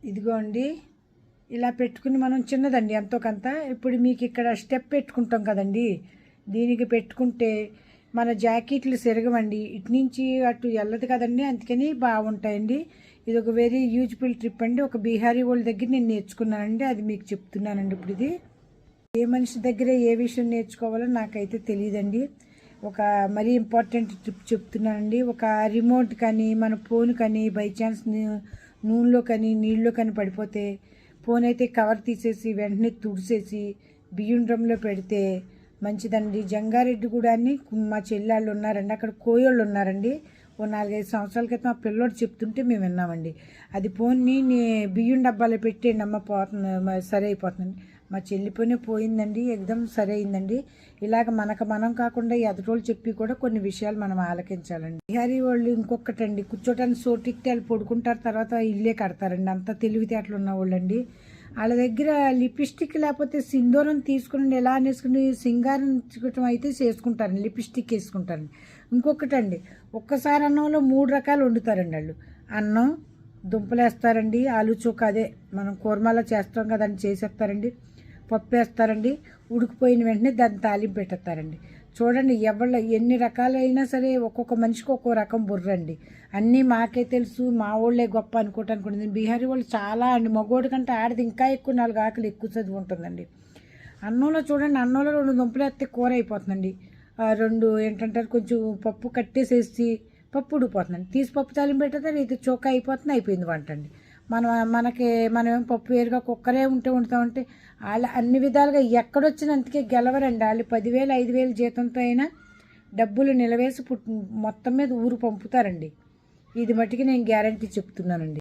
ఇదిగోండి ఇలా పెట్టుకుని మనం చిన్నదండి ఎంతో కొంత. ఇప్పుడు మీకు ఇక్కడ స్టెప్ పెట్టుకుంటాం కదండి, దీనికి పెట్టుకుంటే మన జాకెట్లు సిరగవండి, ఇటు నుంచి అటు వెళ్ళదు కదండి, అందుకని బాగుంటాయండి. ఇది ఒక వెరీ యూజ్ఫుల్ ట్రిప్ అండి. ఒక బీహారీ వాళ్ళ దగ్గర నేను నేర్చుకున్నానండి, అది మీకు చెప్తున్నానండి. ఇప్పుడు ఇది ఏ మనిషి దగ్గర ఏ విషయం నేర్చుకోవాలో నాకైతే తెలియదండి. ఒక మరీ ఇంపార్టెంట్ ట్రిప్ చెప్తున్నానండి. ఒక రిమోట్ కానీ మన ఫోన్ కానీ బై ఛాన్స్ నూనెలో కానీ నీళ్ళలో కానీ పడిపోతే ఫోన్ అయితే కవర్ తీసేసి వెంటనే తుడిసేసి బియ్యం డ్రమ్లో పెడితే మంచిదండి. జంగారెడ్డి కూడా అని మా చెల్లెళ్ళు ఉన్నారండి, అక్కడ కోయోళ్ళు ఉన్నారండి. ఓ 4-5 సంవత్సరాల క్రితం ఆ పిల్లోడు చెప్తుంటే మేము విన్నామండి. అది ఫోన్ని బియ్యం డబ్బాలో పెట్టేయండి అమ్మ, పోతుంది, సరే అయిపోతుందండి. మా చెల్లిపోయినే పోయిందండి, ఎగ్దమ్ సరే అయిందండి. ఇలాగ మనం కాకుండా ఎదటోళ్ళు చెప్పి కూడా కొన్ని విషయాలు మనం ఆలకించాలండి. బిహారీ వాళ్ళు ఇంకొకటండి, కూర్చోటానికి సోటిక్తే వాళ్ళు పడుకుంటారు, తర్వాత ఇల్లే కడతారండి. అంత తెలివితేటలు ఉన్న వాళ్ళండి. వాళ్ళ దగ్గర లిప్స్టిక్ లేకపోతే సింధూరం తీసుకుని ఎలా అనేసుకుని సింగారం అయితే చేసుకుంటారండి, లిప్స్టిక్ వేసుకుంటారండి. ఇంకొకటండి, ఒక్కసారి అన్నంలో 3 రకాలు వండుతారండి వాళ్ళు. అన్నం, దుంపలు వేస్తారండి, ఆలు చోక అదే మనం కూరమాలా చేస్తాం కదండి చేసేస్తారండి, పప్పు వేస్తారండి, ఉడికిపోయిన వెంటనే దాన్ని తాలింపు పెట్టేస్తారండి. చూడండి ఎవళ్ళ ఎన్ని రకాలైనా సరే ఒక్కొక్క మనిషికి ఒక్కో రకం బుర్రండి. అన్నీ మాకే తెలుసు, మా వాళ్ళే గొప్ప అనుకుంటుంది. బీహారీ వాళ్ళు చాలా అండి, మగోడి కంటే ఆడది ఇంకా ఎక్కువ 4 ఆకులు ఎక్కువ చదివి ఉంటుందండి. అన్నంలో చూడండి, అన్నంలో 2 దుంపలు వేస్తే కూర అయిపోతుందండి. 2 ఏంటంటారు కొంచెం పప్పు కట్టేసేసి పప్పు ఉడికిపోతుందండి, తీసి పప్పు తాలింపు పెట్టేస్తారు, ఇది చోక అయిపోతుంది, అయిపోయింది వంట అండి. మనమేం పప్పు వేరుగా కుక్కరే వండుతామంటే వాళ్ళు అన్ని విధాలుగా ఎక్కడొచ్చినందుకే గెలవరండి. వాళ్ళు 10,000 5,000 జీతంతో అయినా డబ్బులు నిలవేసి మొత్తం మీద ఊరు పంపుతారండి. ఇది మట్టుకి నేను గ్యారంటీ చెప్తున్నానండి.